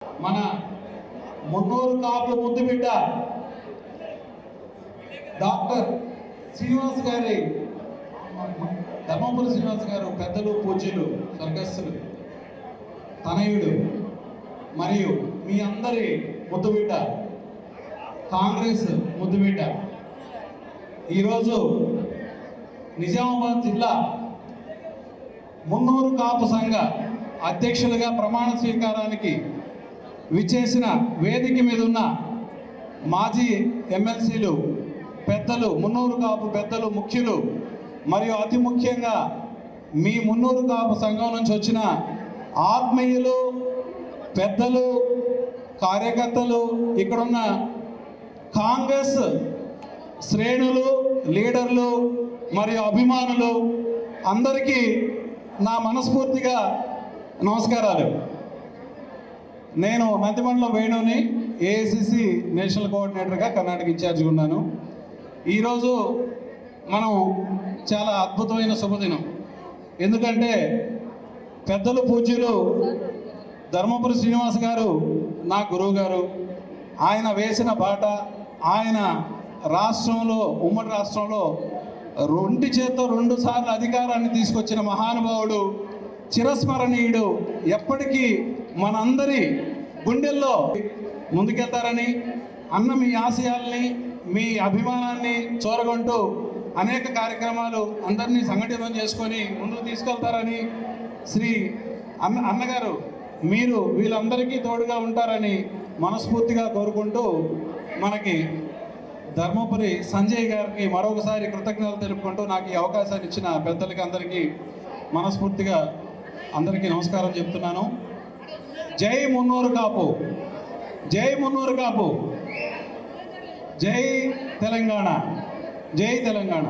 మన మున్నూరు కాపు ముద్దుబిడ్డ డాక్టర్ శ్రీనివాస్ గారి ధర్మపురి శ్రీనివాస్ గారు పెద్దలు పూజ్యులు స్వర్గస్థులు తనయుడు మరియు మీ అందరి ముద్దుబిడ్డ కాంగ్రెస్ ముద్దుబిడ్డ ఈరోజు నిజామాబాద్ జిల్లా మున్నూరు కాపు సంఘ అధ్యక్షులుగా ప్రమాణ స్వీకారానికి విచ్చేసిన వేదిక మీద ఉన్న మాజీ ఎమ్మెల్సీలు పెద్దలు మున్నూరు కాపు పెద్దలు ముఖ్యులు మరియు అతి ముఖ్యంగా మీ మున్నూరు కాపు సంఘం నుంచి వచ్చిన ఆత్మీయులు పెద్దలు కార్యకర్తలు ఇక్కడున్న కాంగ్రెస్ శ్రేణులు లీడర్లు మరియు అభిమానులు అందరికీ నా మనస్ఫూర్తిగా నమస్కారాలు. నేను నందిమండల వేణుని ఏఐసిసి నేషనల్ కోఆర్డినేటర్గా కర్ణాటక ఇన్ఛార్జిగా ఉన్నాను. ఈరోజు మనం చాలా అద్భుతమైన శుభదినం. ఎందుకంటే పెద్దలు పూజ్యులు ధర్మపురి శ్రీనివాస్ గారు నా గురువు గారు. ఆయన వేసిన బాట, ఆయన రాష్ట్రంలో ఉమ్మడి రాష్ట్రంలో రెండు చేత్తో 2 సార్లు అధికారాన్ని తీసుకొచ్చిన మహానుభావుడు, చిరస్మరణీయుడు. ఎప్పటికీ మనందరి గుండెల్లో ముందుకెళ్తారని, అన్న మీ ఆశయాల్ని మీ అభిమానాన్ని చూరగొంటూ అనేక కార్యక్రమాలు అందరినీ సంఘటితం చేసుకొని ముందుకు తీసుకెళ్తారని శ్రీ అన్నగారు మీరు వీళ్ళందరికీ తోడుగా ఉంటారని మనస్ఫూర్తిగా కోరుకుంటూ, మనకి ధర్మపురి సంజయ్ గారికి మరొకసారి కృతజ్ఞతలు తెలుపుకుంటూ నాకు ఈ అవకాశాన్ని ఇచ్చిన పెద్దలకి అందరికీ మనస్ఫూర్తిగా అందరికీ నమస్కారం చెప్తున్నాను. జై మున్నూరు కాపు, జై మున్నూరు కాపు, జై తెలంగాణ, జై తెలంగాణ.